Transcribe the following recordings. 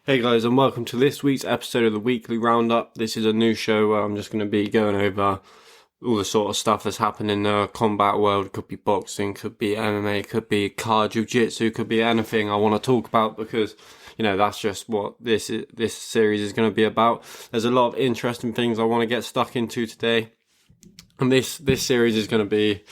Hey guys, and welcome to this week's episode of the Weekly Roundup. This is a new show where I'm just going to be going over all the sort of stuff that's happened in the combat world. Could be boxing, could be MMA, could be car jiu-jitsu, could be anything I want to talk about because, that's just what this series is going to be about. There's a lot of interesting things I want to get stuck into today. And this series is going to be,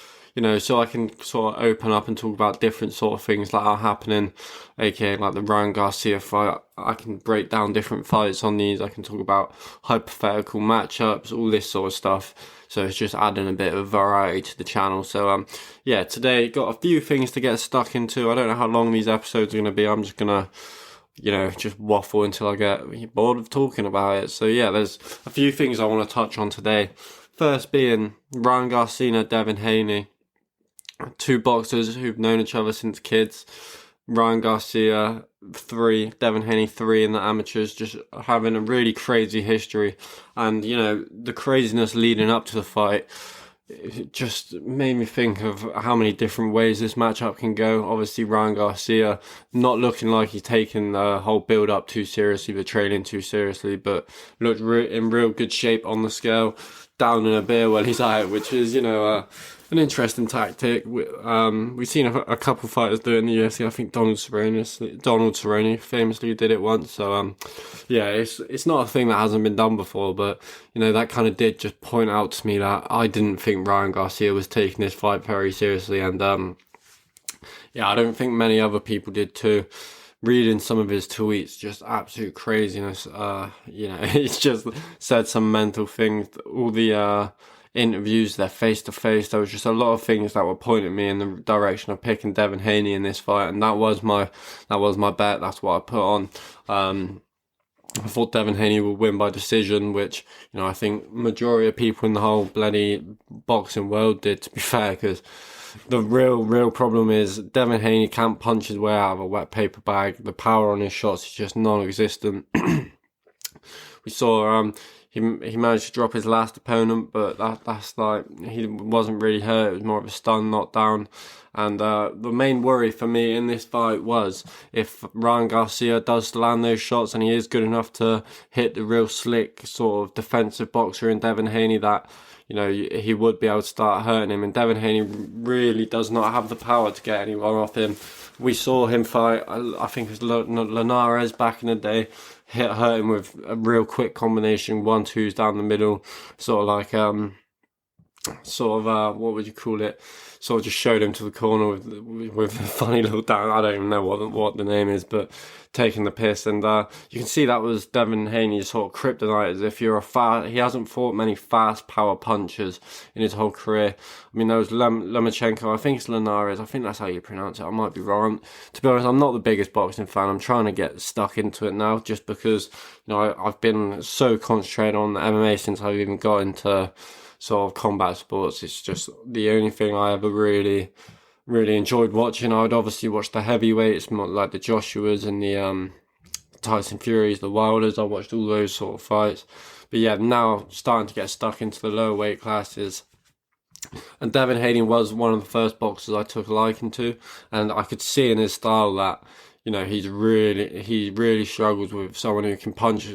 so I can sort of open up and talk about different sort of things that are happening, aka like the Ryan Garcia fight. I can break down different fights on these. I can talk about hypothetical matchups, all this sort of stuff. So it's just adding a bit of variety to the channel. So today got a few things to get stuck into. I don't know how long these episodes are going to be. I'm just going to just waffle until I get bored of talking about it. So there's a few things I want to touch on today. First being Ryan Garcia and Devin Haney. Two boxers who've known each other since kids. Ryan Garcia 3, Devin Haney 3 in the amateurs, just having a really crazy history. And, the craziness leading up to the fight, it just made me think of how many different ways this matchup can go. Obviously, Ryan Garcia not looking like he's taking the whole build-up too seriously, the training too seriously, but looked in real good shape on the scale, down in a beer while he's out, which is, an interesting tactic. We've seen a couple of fighters do it in the UFC. I think Donald Cerrone famously did it once. So it's not a thing that hasn't been done before, but that kind of did just point out to me that I didn't think Ryan Garcia was taking this fight very seriously, and I don't think many other people did too. Reading some of his tweets, just absolute craziness. He's just said some mental things. All the interviews, they're face to face. There was just a lot of things that were pointing me in the direction of picking Devin Haney in this fight, and that was my bet. That's what I put on. I thought Devin Haney would win by decision, which I think majority of people in the whole bloody boxing world did, to be fair, because the real problem is Devin Haney can't punch his way out of a wet paper bag. The power on his shots is just non-existent. We saw he managed to drop his last opponent, but that's like, he wasn't really hurt. It was more of a stun, knockdown. And the main worry for me in this fight was if Ryan Garcia does land those shots and he is good enough to hit the real slick sort of defensive boxer in Devin Haney, that he would be able to start hurting him. And Devin Haney really does not have the power to get anyone off him. We saw him fight, I think it was Linares back in the day, hurt him with a real quick combination, 1-2s down the middle, sort of like, what would you call it? Sort of just showed him to the corner with a funny little down. I don't even know what the name is, but taking the piss. And you can see that was Devin Haney's sort of kryptonite. As if he hasn't fought many fast power punchers in his whole career. I mean, there was Lomachenko. I think it's Linares. I think that's how you pronounce it. I might be wrong. To be honest, I'm not the biggest boxing fan. I'm trying to get stuck into it now, just because I've been so concentrated on MMA since I've even got into sort of combat sports. It's just the only thing I ever really enjoyed watching. I would obviously watch the heavyweights, more like the Joshuas and the Tyson Furies, the Wilders. I watched all those sort of fights. But now starting to get stuck into the lower weight classes. And Devin Haney was one of the first boxers I took a liking to, and I could see in his style that he really struggles with someone who can punch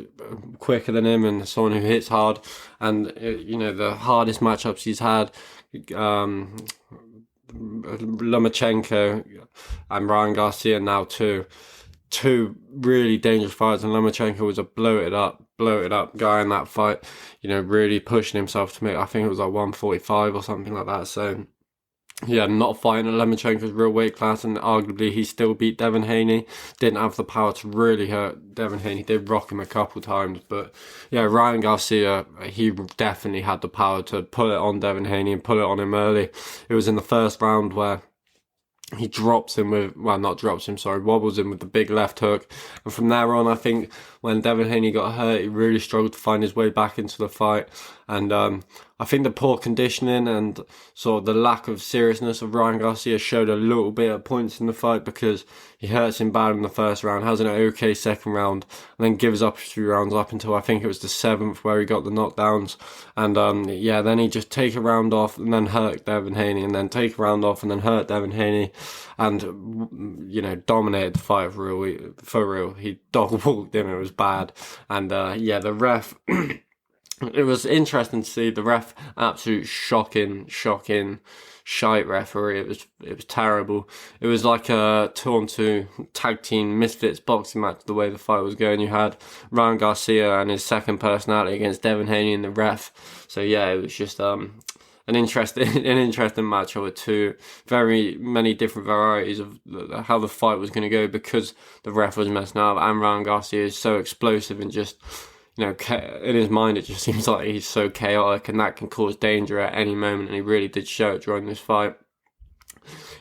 quicker than him and someone who hits hard. And, the hardest matchups he's had, Lomachenko and Ryan Garcia now two really dangerous fights. And Lomachenko was a bloated up guy in that fight, really pushing himself to make, I think it was like 145 or something like that. So, not fighting at Lomachenko's real weight class, and arguably he still beat Devin Haney. Didn't have the power to really hurt Devin Haney. Did rock him a couple times, but Ryan Garcia, he definitely had the power to pull it on Devin Haney and pull it on him early. It was in the first round where he wobbles him with the big left hook. And from there on, I think when Devin Haney got hurt, he really struggled to find his way back into the fight. And I think the poor conditioning and sort of the lack of seriousness of Ryan Garcia showed a little bit at points in the fight, because he hurts him bad in the first round, has an okay second round, and then gives up a few rounds up until I think it was the 7th where he got the knockdowns. And then he just take a round off and then hurt Devin Haney, and then take a round off and then hurt Devin Haney, and dominated the fight for real. He dog walked him. It was bad. And the ref. It was interesting to see the ref, absolute shocking shite referee. It was terrible. It was like a 2-on-2 tag team misfits boxing match, the way the fight was going. You had Ryan Garcia and his second personality against Devin Haney and the ref. So yeah, it was just an interesting match with two very many different varieties of how the fight was going to go, because the ref was messing up and Ryan Garcia is so explosive and just, in his mind, it just seems like he's so chaotic, and that can cause danger at any moment, and he really did show it during this fight.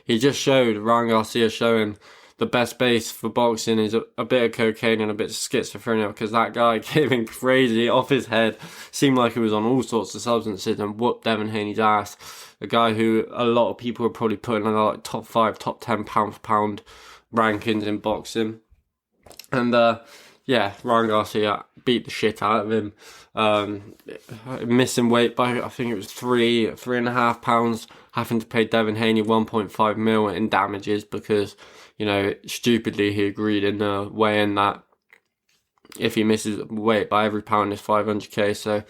He just showed, Ryan Garcia showing the best base for boxing is a bit of cocaine and a bit of schizophrenia, because that guy giving crazy off his head, seemed like he was on all sorts of substances, and whooped Devin Haney's ass. A guy who a lot of people are probably putting in like top 5, top 10 pound for pound rankings in boxing. And Ryan Garcia beat the shit out of him, missing weight by, I think it was 3.5 pounds, having to pay Devin Haney 1.5 mil in damages, because, stupidly he agreed in the weigh-in that if he misses weight by every pound is 500k. So,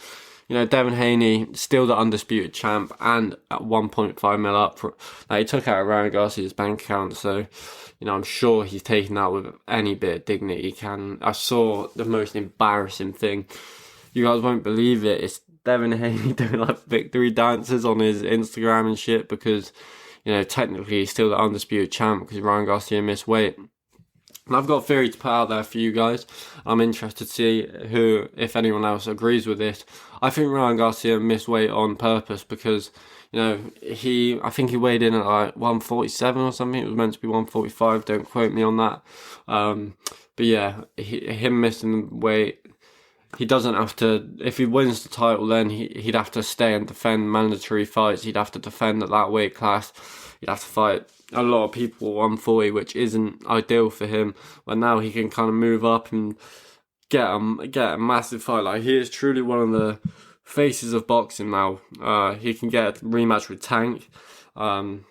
Devin Haney, still the undisputed champ, and at 1.5 mil up for, he took out Ryan Garcia's bank account. So, I'm sure he's taken that with any bit of dignity he can. I saw the most embarrassing thing. You guys won't believe it. It's Devin Haney doing like victory dances on his Instagram and shit, because, technically he's still the undisputed champ because Ryan Garcia missed weight. And I've got a theory to put out there for you guys. I'm interested to see if anyone else agrees with this. I think Ryan Garcia missed weight on purpose, because, I think he weighed in at like 147 or something. It was meant to be 145. Don't quote me on that. But yeah, him missing weight, he doesn't have to. If he wins the title, then he'd have to stay and defend mandatory fights. He'd have to defend at that weight class. He'd have to fight a lot of people at 140, which isn't ideal for him. But now he can kind of move up and get a massive fight. Like, he is truly one of the faces of boxing now. He can get a rematch with Tank, and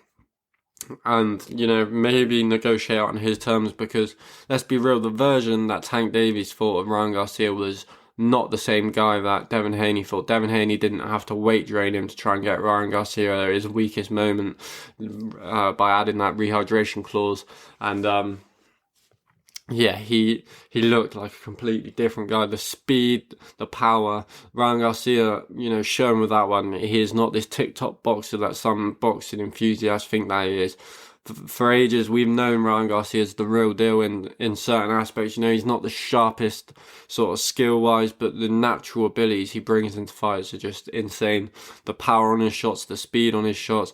maybe negotiate on his terms, because let's be real, the version that Tank Davies fought of Ryan Garcia was not the same guy that Devin Haney fought. Devin Haney didn't have to weight drain him to try and get Ryan Garcia at his weakest moment by adding that rehydration clause. And he looked like a completely different guy. The speed, the power. Ryan Garcia, shown with that one, he is not this TikTok boxer that some boxing enthusiasts think that he is. For ages, we've known Ryan Garcia as the real deal in certain aspects. He's not the sharpest sort of skill-wise, but the natural abilities he brings into fights are just insane. The power on his shots, the speed on his shots,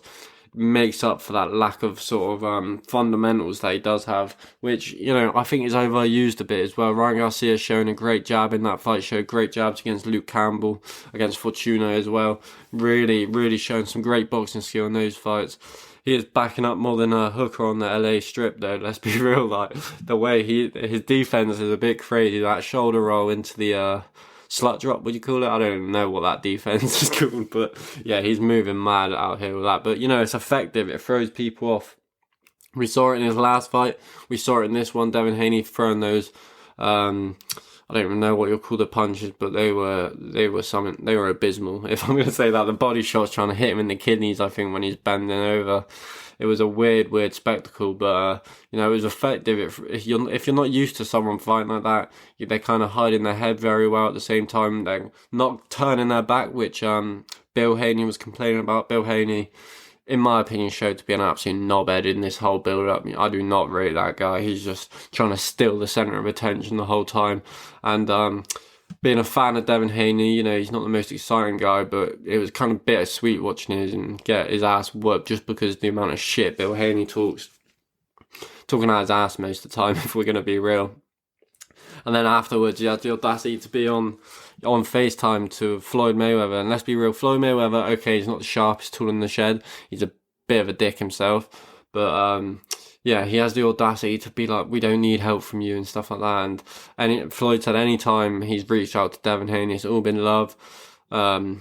makes up for that lack of sort of fundamentals that he does have, which, I think is overused a bit as well. Ryan Garcia showing a great jab in that fight, showed great jabs against Luke Campbell, against Fortuna as well. Really, really showing some great boxing skill in those fights. He is backing up more than a hooker on the LA Strip, though. Let's be real, like, the way his defense is a bit crazy. That shoulder roll into the slut drop, would you call it? I don't even know what that defense is called, but yeah, he's moving mad out here with that. But it's effective. It throws people off. We saw it in his last fight. We saw it in this one. Devin Haney throwing those. I don't even know what you'll call the punches, but they were abysmal. If I'm going to say that, the body shots trying to hit him in the kidneys, I think, when he's bending over. It was a weird spectacle, but it was effective. If you're not used to someone fighting like that, they're kind of hiding their head very well. At the same time, they're not turning their back, which Bill Haney was complaining about. Bill Haney, in my opinion, showed to be an absolute knobhead in this whole build-up. I do not rate that guy. He's just trying to steal the centre of attention the whole time. And being a fan of Devin Haney, he's not the most exciting guy, but it was kind of bittersweet watching him get his ass whooped, just because of the amount of shit Bill Haney talking out his ass most of the time, if we're going to be real. And then afterwards, he had the audacity to be on FaceTime to Floyd Mayweather. And let's be real, Floyd Mayweather, okay, he's not the sharpest tool in the shed. He's a bit of a dick himself. But yeah, he has the audacity to be like, we don't need help from you and stuff like that. And Floyd said any time he's reached out to Devin Haney, it's all been love. I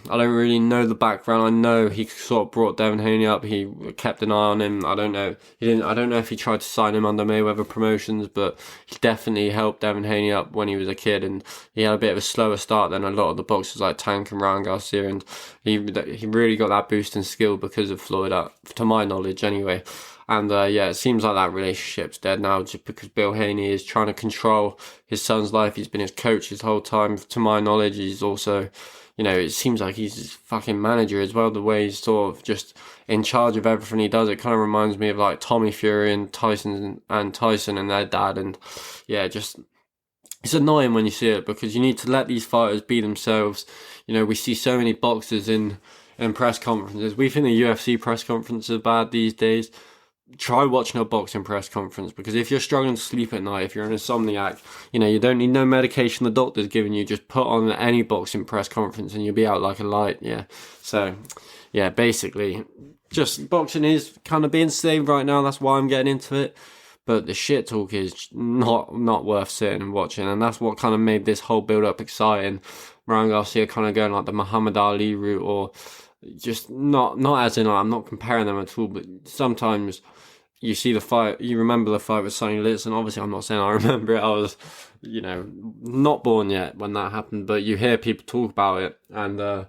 don't really know the background. I know he sort of brought Devin Haney up. He kept an eye on him. I don't know. I don't know if he tried to sign him under Mayweather Promotions, but he definitely helped Devin Haney up when he was a kid. And he had a bit of a slower start than a lot of the boxers like Tank and Ryan Garcia. And he really got that boost in skill because of Floyd, to my knowledge, anyway. And yeah, it seems like that relationship's dead now, just because Bill Haney is trying to control his son's life. He's been his coach his whole time. To my knowledge, he's also, you know, it seems like he's his fucking manager as well, the way he's sort of just in charge of everything he does. It kind of reminds me of like Tommy Fury and Tyson and their dad. And yeah, just, it's annoying when you see it, because you need to let these fighters be themselves. You know, we see so many boxers in press conferences. We think the UFC press conferences are bad these days. Try watching a boxing press conference, because if you're struggling to sleep at night, if you're an insomniac, you know, you don't need no medication the doctor's giving you. Just put on any boxing press conference and you'll be out like a light. Yeah. So, yeah, basically, just boxing is kind of being saved right now. That's why I'm getting into it. But the shit talk is not worth sitting and watching, and that's what kind of made this whole build up exciting. Ryan Garcia kind of going like the Muhammad Ali route, or just not as in, I'm not comparing them at all, but sometimes you see the fight, you remember the fight with Sonny Liston. Obviously, I'm not saying I remember it. I was, you know, not born yet when that happened, but you hear people talk about it, and a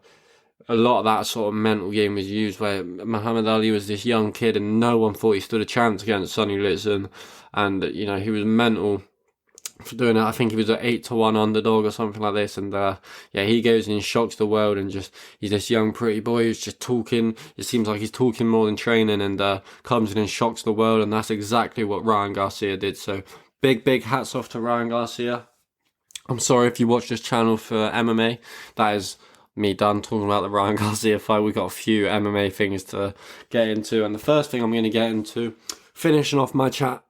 lot of that sort of mental game was used, where Muhammad Ali was this young kid and no one thought he stood a chance against Sonny Liston, and, you know, he was mental for doing it. I think he was an 8-1 underdog or something like this, and yeah, he goes and shocks the world, and just, he's this young pretty boy who's just talking. It seems like he's talking more than training, and comes in and shocks the world, and that's exactly what Ryan Garcia did. So big hats off to Ryan Garcia. I'm sorry if you watch this channel for MMA. That is me done talking about the Ryan Garcia fight. We've got a few MMA things to get into, and the first thing I'm going to get into, finishing off my chat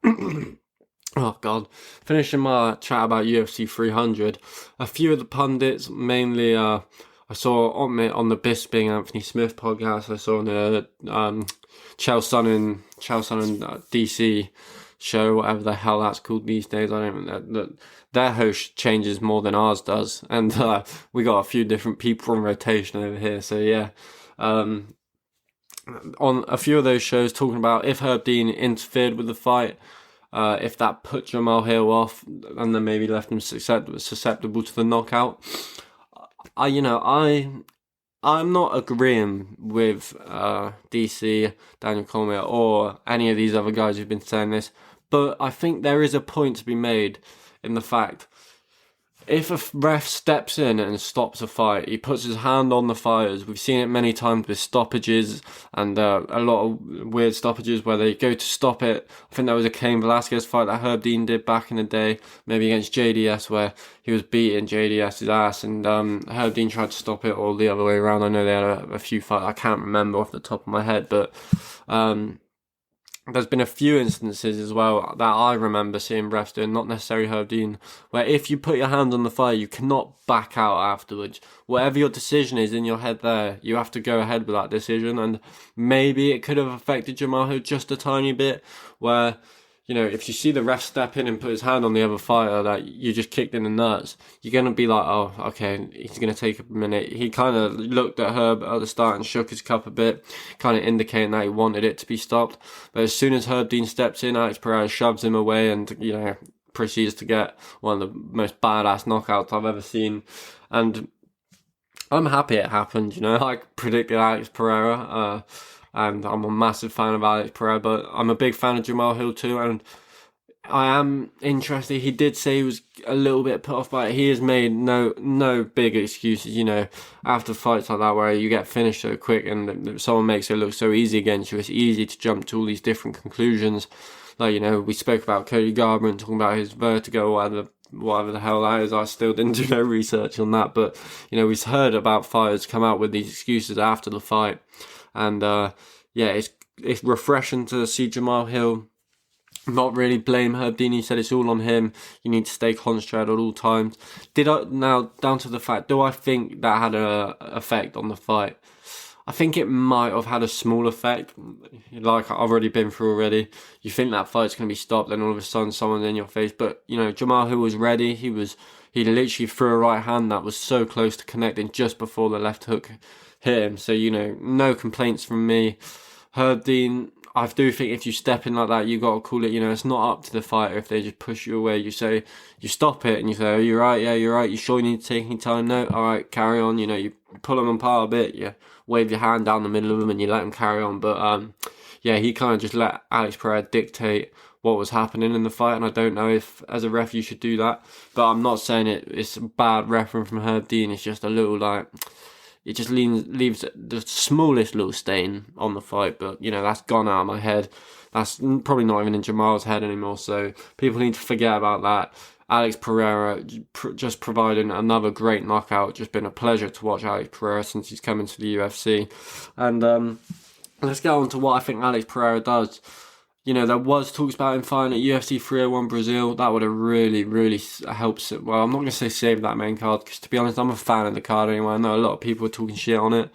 oh god, finishing my chat about UFC 300, a few of the pundits, mainly I saw on the Bisping Anthony Smith podcast, I saw on the Chael Sonnen DC show, whatever the hell that's called these days. I don't know, their host changes more than ours does, and we got a few different people on rotation over here. So yeah, on a few of those shows, talking about if Herb Dean interfered with the fight, if that put Jamal Hill off and then maybe left him susceptible to the knockout. I'm not agreeing with DC, Daniel Cormier, or any of these other guys who've been saying this, but I think there is a point to be made in the fact, if a ref steps in and stops a fight, he puts his hand on the fighters. We've seen it many times with stoppages, and a lot of weird stoppages where they go to stop it. I think there was a Cain Velasquez fight that Herb Dean did back in the day, maybe against JDS, where he was beating JDS's ass, and Herb Dean tried to stop it, or the other way around. I know they had a few fights, I can't remember off the top of my head, but there's been a few instances as well that I remember seeing refs doing, not necessarily Herb Dean, where if you put your hand on the fire, you cannot back out afterwards. Whatever your decision is in your head there, you have to go ahead with that decision. And maybe it could have affected Jamal Hill just a tiny bit, where, you know, if you see the ref step in and put his hand on the other fighter that you just kicked in the nuts, you're going to be like, oh, okay, he's going to take a minute. He kind of looked at Herb at the start and shook his cup a bit, kind of indicating that he wanted it to be stopped. But as soon as Herb Dean steps in, Alex Pereira shoves him away and, you know, proceeds to get one of the most badass knockouts I've ever seen. And I'm happy it happened, you know. I predicted Alex Pereira, and I'm a massive fan of Alex Pereira, but I'm a big fan of Jamal Hill too, and I am interested. He did say he was a little bit put off by it. He has made no big excuses, you know, after fights like that where you get finished so quick and someone makes it look so easy against you. It's easy to jump to all these different conclusions. Like, you know, we spoke about Cody Garbrandt talking about his vertigo, whatever the hell that is. I still didn't do no research on that, but, you know, we've heard about fighters come out with these excuses after the fight. And yeah, it's refreshing to see Jamal Hill not really blame Herb Dean. He said it's all on him. You need to stay concentrated at all times. Now down to the fact, do I think that had a effect on the fight? I think it might have had a small effect, like I've already been through already. You think that fight's going to be stopped, then all of a sudden someone's in your face. But, Jamal Hill was ready. He literally threw a right hand that was so close to connecting just before the left hook hit him. So, no complaints from me. Herb Dean, I do think if you step in like that, you got to call it, it's not up to the fighter if they just push you away. You stop it and you say, oh, you're right, yeah, you're right. You sure you need to take any time? No, all right, carry on. You pull them apart a bit, you wave your hand down the middle of them and you let them carry on. But, he kind of just let Alex Pereira dictate what was happening in the fight, and I don't know if, as a ref, you should do that. But I'm not saying it's a bad reference from Herb Dean. It's just a little, it just leaves the smallest little stain on the fight, but, that's gone out of my head. That's probably not even in Jamal's head anymore, so people need to forget about that. Alex Pereira just providing another great knockout. Just been a pleasure to watch Alex Pereira since he's come into the UFC. And let's get on to what I think Alex Pereira does. There was talks about him fighting at UFC 301 Brazil. That would have really, really helped. Well, I'm not going to say save that main card, because to be honest, I'm a fan of the card anyway. I know a lot of people are talking shit on it.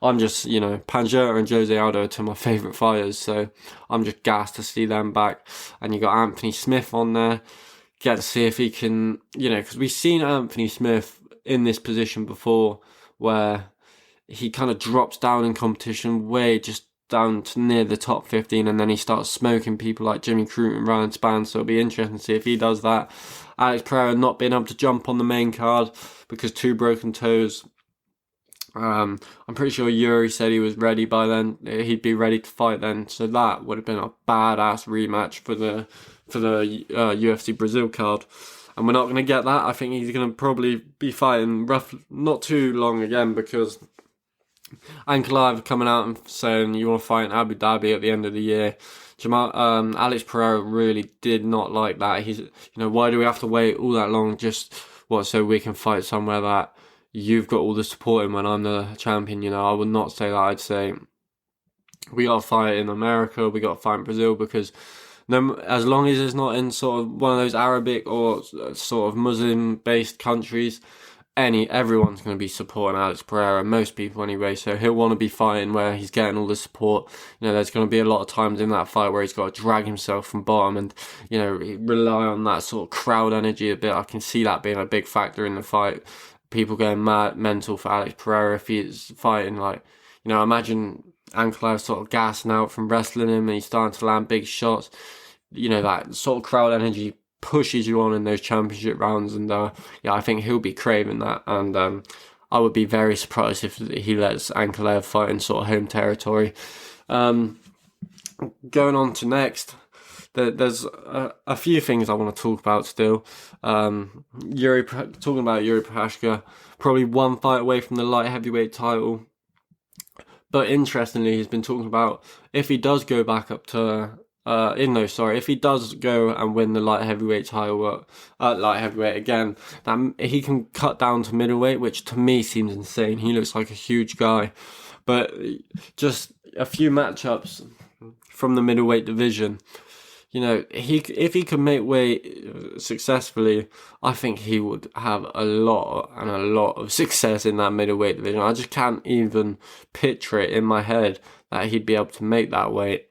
I'm just, Panjota and Jose Aldo are two of my favourite fighters, so I'm just gassed to see them back. And you got Anthony Smith on there. Get to see if he can, because we've seen Anthony Smith in this position before, where he kind of drops down in competition way just down to near the top 15, and then he starts smoking people like Jimmy Crute and Ryan Spann. So it'll be interesting to see if he does that. Alex Pereira not being able to jump on the main card because 2 broken toes. I'm pretty sure Yuri said he was ready by then. He'd be ready to fight then. So that would have been a badass rematch for the UFC Brazil card. And we're not going to get that. I think he's going to probably be fighting not too long again, because Ankalaev coming out and saying you want to fight in Abu Dhabi at the end of the year. Alex Pereira really did not like that. He's, why do we have to wait all that long so we can fight somewhere that you've got all the support in when I'm the champion? I would not say that. I'd say we got to fight in America, we got to fight in Brazil, because as long as it's not in sort of one of those Arabic or sort of Muslim-based countries, everyone's going to be supporting Alex Pereira, most people anyway, so he'll want to be fighting where he's getting all the support. There's going to be a lot of times in that fight where he's got to drag himself from bottom and, rely on that sort of crowd energy a bit. I can see that being a big factor in the fight. People going mental for Alex Pereira if he's fighting, imagine Ankalaev sort of gassing out from wrestling him and he's starting to land big shots. That sort of crowd energy pushes you on in those championship rounds, and I think he'll be craving that, and I would be very surprised if he lets Ankalaev fight in sort of home territory. Going on to next, there's a few things I want to talk about still. Talking about Yuri Prochazka, probably one fight away from the light heavyweight title, but interestingly, he's been talking about if he does go back up to if he does go and win the light heavyweight title, light heavyweight again, that he can cut down to middleweight, which to me seems insane. He looks like a huge guy, but just a few matchups from the middleweight division, if he could make weight successfully, I think he would have a lot of success in that middleweight division. I just can't even picture it in my head that he'd be able to make that weight.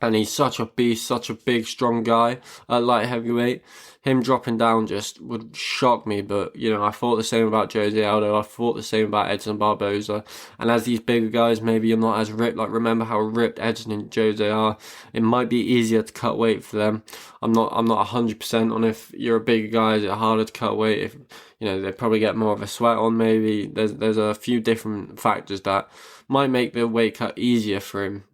And he's such a beast, such a big, strong guy at light heavyweight. Him dropping down just would shock me. But, I thought the same about Jose Aldo. I thought the same about Edson Barboza. And as these bigger guys, maybe you're not as ripped. Remember how ripped Edson and Jose are. It might be easier to cut weight for them. I'm not 100% on if you're a bigger guy, is it harder to cut weight? If, they probably get more of a sweat on maybe. There's a few different factors that might make the weight cut easier for him.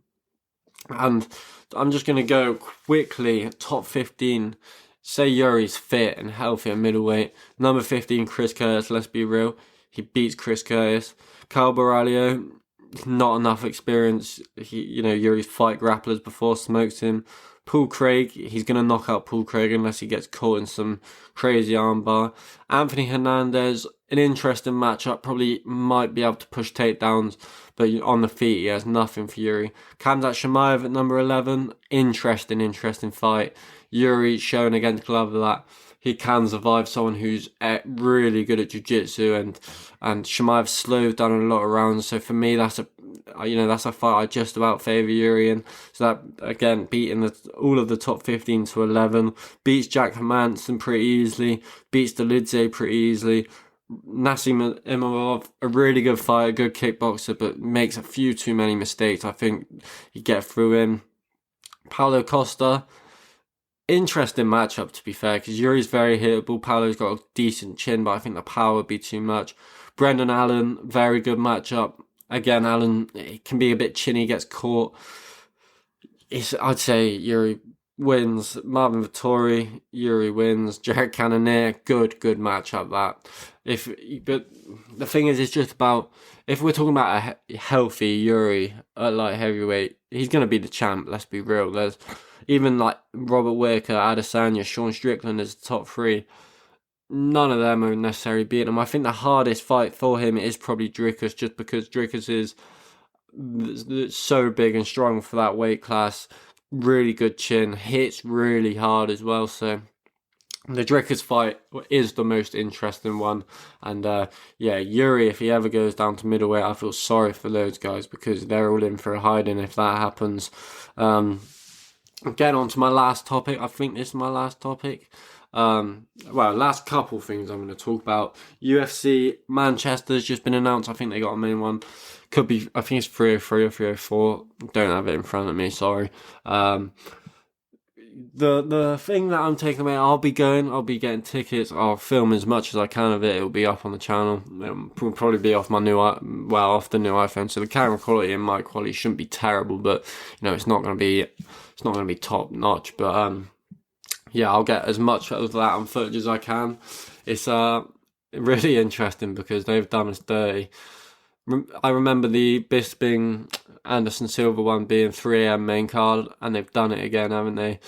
And I'm just going to go quickly, top 15. Say Yuri's fit and healthy at middleweight. Number 15, Chris Curtis, let's be real. He beats Chris Curtis. Kyle Borralho, not enough experience. Yuri's fight grapplers before, smokes him. Paul Craig, he's going to knock out Paul Craig unless he gets caught in some crazy armbar. Anthony Hernandez, an interesting matchup, probably might be able to push takedowns, but on the feet he has nothing for Yuri. Khamzat Chimaev at number 11, interesting fight. Yuri showing against Glover that he can survive someone who's really good at jiu-jitsu, and Chimaev slowed down a lot of rounds. So for me, that's a fight I just about favour Yuri in. So that, again, beating all of the top 15 to 11, beats Jack Hermansson pretty easily, beats Dolidze pretty easily. Nassim Imavov, a really good fighter, good kickboxer, but makes a few too many mistakes. I think he'd get through him. Paulo Costa, interesting matchup to be fair, because Yuri's very hittable. Paulo's got a decent chin, but I think the power would be too much. Brendan Allen, very good matchup. Again, Allen, it can be a bit chinny, gets caught. I'd say Yuri wins. Marvin Vettori, Yuri wins. Jared Cannonier, good matchup that. But the thing is, it's just about, if we're talking about a healthy Yuri at light heavyweight, he's going to be the champ, let's be real. There's even like Robert Whittaker, Adesanya, Sean Strickland as the top three. None of them are necessarily beating him. I think the hardest fight for him is probably Dricus, just because Dricus is so big and strong for that weight class. Really good chin, hits really hard as well. So the Dricus fight is the most interesting one. And Yuri, if he ever goes down to middleweight, I feel sorry for those guys because they're all in for a hiding if that happens. Getting on to my last topic. I think this is my last topic. Last couple things I'm going to talk about. UFC Manchester's just been announced. I think they got a main one. Could be, I think it's 303 or 304. Don't have it in front of me, sorry. The thing that I'm taking away, I'll be getting tickets. I'll film as much as I can of it. It'll be up on the channel. It'll probably be off the new iPhone. So the camera quality and mic quality shouldn't be terrible, but it's not going to be top notch. But I'll get as much of that on footage as I can. It's really interesting because they've done us dirty. I remember the Bisping Anderson Silva one being 3 a.m. main card, and they've done it again, haven't they?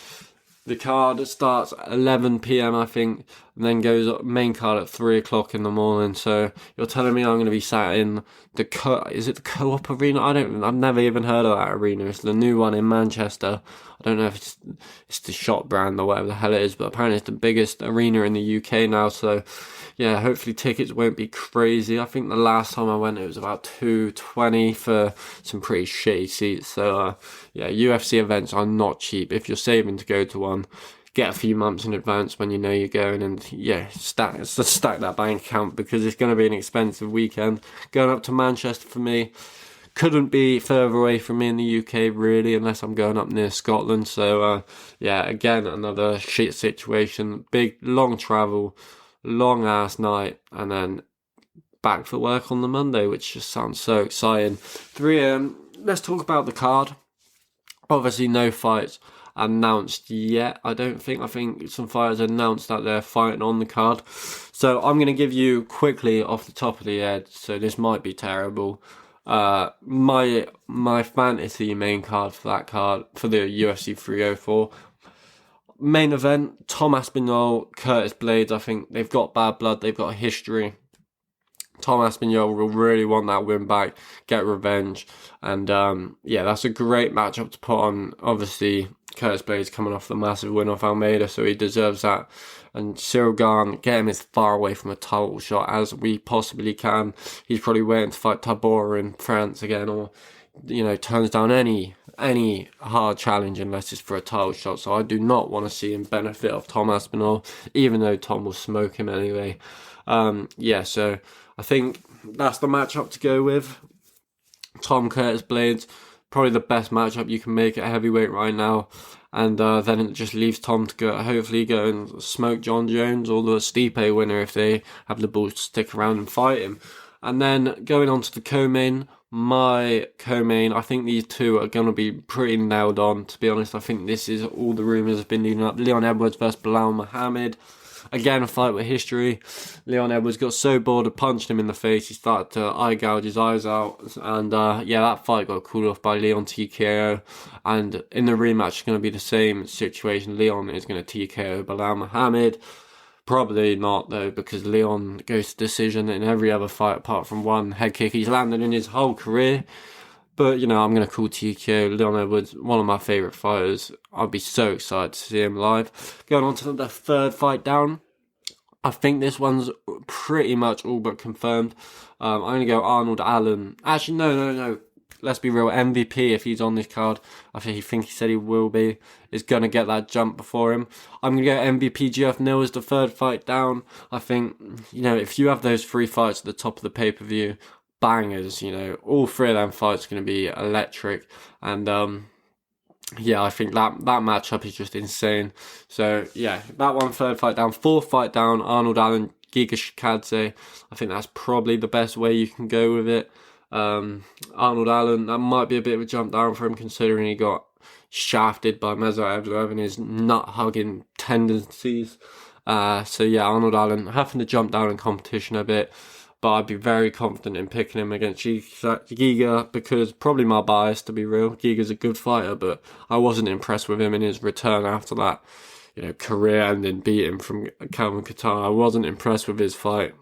The card starts at 11 p.m. I think, and then goes up main card at 3 o'clock in the morning. So you're telling me I'm going to be sat in the the Co-op Arena? I've never even heard of that arena. It's the new one in Manchester. I don't know if it's the Shot brand or whatever the hell it is, but apparently it's the biggest arena in the UK now. So yeah, hopefully tickets won't be crazy. I think the last time I went it was about $220 for some pretty shitty seats. So UFC events are not cheap. If you're saving to go to one, get a few months in advance when you know you're going, and stack that bank account because it's going to be an expensive weekend. Going up to Manchester for me couldn't be further away from me in the UK really, unless I'm going up near Scotland. So again, another shit situation. Big long travel, long ass night, and then back for work on the Monday, which just sounds so exciting. 3 a.m. Let's talk about the card. Obviously no fights announced yet, I don't think. I think some fighters announced that they're fighting on the card. So I'm going to give you quickly off the top of the head, so this might be terrible, my fantasy main card for that card, for the UFC 304. Main event, Tom Aspinall, Curtis Blades. I think they've got bad blood, they've got a history. Tom Aspinall will really want that win back, get revenge, and that's a great matchup to put on. Obviously, Curtis Blades coming off the massive win off Almeida, so he deserves that. And Cyril Gane, get him as far away from a title shot as we possibly can. He's probably waiting to fight Tabora in France again, or turns down any hard challenge unless it's for a title shot. So I do not want to see him benefit off Tom Aspinall, even though Tom will smoke him anyway. So I think that's the matchup to go with. Tom Curtis Blades, probably the best matchup you can make at heavyweight right now. And then it just leaves Tom to hopefully go and smoke John Jones or the Stipe winner if they have the balls to stick around and fight him. And then going on to the co-main, my co-main, I think these two are going to be pretty nailed on, to be honest. I think this is all the rumours have been leading up. Leon Edwards versus Bilal Muhammad. again, a fight with history. Leon Edwards got so bored of punching him in the face, he started to eye gouge his eyes out. And yeah, that fight got called off by Leon TKO. And in the rematch, it's going to be the same situation. Leon is going to TKO Bilal Muhammad. Probably not, though, because Leon goes to decision in every other fight apart from one head kick he's landed in his whole career. But, you know, I'm going to call TKO Leon Edwards one of my favourite fighters. I'd be so excited to see him live. Going on to the third fight down. I think this one's pretty much all but confirmed. I'm going to go Arnold Allen. Actually, no. Let's be real. MVP, if he's on this card, I think he said he will be, is going to get that jump before him. I'm going to go MVP Geoff Neal as the third fight down. I think, you know, if you have those 3 fights at the top of the pay-per-view, bangers, you know, all 3 of them fights are going to be electric. And, yeah, I think that matchup is just insane. So, yeah, that one, third fight down. Fourth fight down, Arnold Allen, Giga Chikadze. I think that's probably the best way you can go with it. Arnold Allen, that might be a bit of a jump down for him considering he got shafted by Mayweather Evloev and his nut-hugging tendencies. So yeah, Arnold Allen having to jump down in competition a bit, but I'd be very confident in picking him against Giga because probably my bias, to be real. Giga's a good fighter, but I wasn't impressed with him in his return after that, you know, career-ending beating from Calvin Kattar. I wasn't impressed with his fight.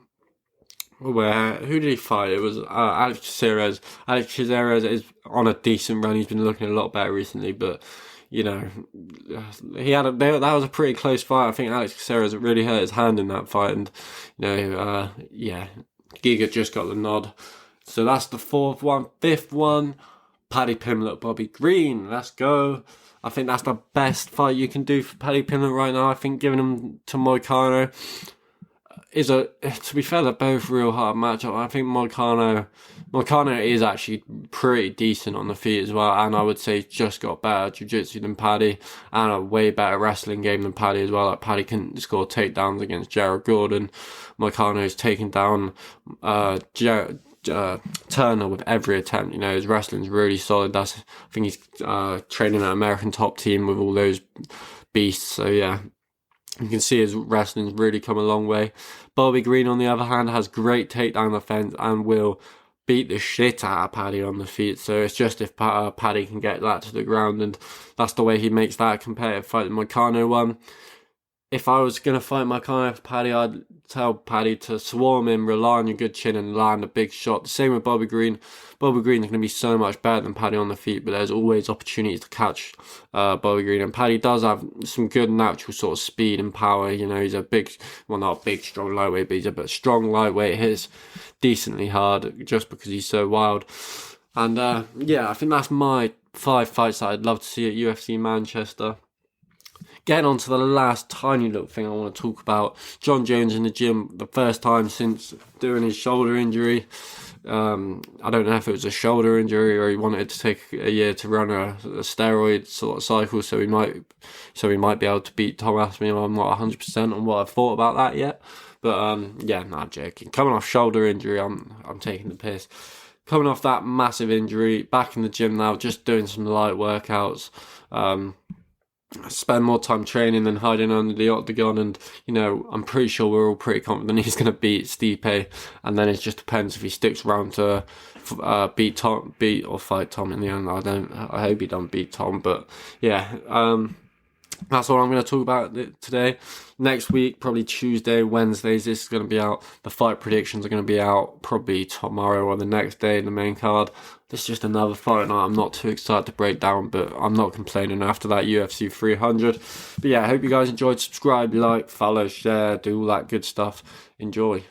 Who did he fight? It was Alex Caceres. Alex Caceres is on a decent run. He's been looking a lot better recently, but you know, that was a pretty close fight. I think Alex Caceres really hurt his hand in that fight, and you know, yeah, Giga just got the nod. So that's the fourth one. Fifth one, Paddy Pimblett, Bobby Green. Let's go. I think that's the best fight you can do for Paddy Pimblett right now. I think giving him to Moicano to be fair, they're both real hard matchup. I think Moicano is actually pretty decent on the feet as well, and I would say he's just got better jiu-jitsu than Paddy, and a way better wrestling game than Paddy as well. Like Paddy can score takedowns against Jared Gordon. Moicano's taken down Turner with every attempt. You know, his wrestling's really solid. I think he's training at American Top Team with all those beasts. So yeah, you can see his wrestling's really come a long way. Bobby Green, on the other hand, has great takedown offense and will beat the shit out of Paddy on the feet. So it's just if Paddy can get that to the ground, and that's the way he makes that a competitive fight. The Moicano one, if I was going to fight Moicano for Paddy, I'd tell Paddy to swarm him, rely on your good chin and land a big shot. The same with Bobby Green. Bobby Green is going to be so much better than Paddy on the feet, but there's always opportunities to catch Bobby Green. And Paddy does have some good natural sort of speed and power. You know, he's a not a big, strong lightweight, but he's a strong lightweight. Hits decently hard just because he's so wild. And yeah, I think that's my 5 fights that I'd love to see at UFC Manchester. Getting on to the last tiny little thing I want to talk about. John Jones in the gym, the first time since doing his shoulder injury. I don't know if it was a shoulder injury or he wanted to take a year to run a steroid sort of cycle, so he might be able to beat Tom Aspinall. I'm not 100% on what I've thought about that yet, but yeah, I'm joking. Coming off shoulder injury, I'm taking the piss. Coming off that massive injury, back in the gym now, just doing some light workouts. Spend more time training than hiding under the octagon, and you know, I'm pretty sure we're all pretty confident he's going to beat Stipe, and then it just depends if he sticks around to beat or fight Tom in the end. I hope he don't beat Tom, but yeah, that's all I'm going to talk about today. Next week, probably Tuesday, Wednesdays, this is going to be out. The fight predictions are going to be out probably tomorrow or the next day in the main card. This is just another fight night I'm not too excited to break down, but I'm not complaining after that UFC 300. But yeah, I hope you guys enjoyed. Subscribe, like, follow, share, do all that good stuff. Enjoy.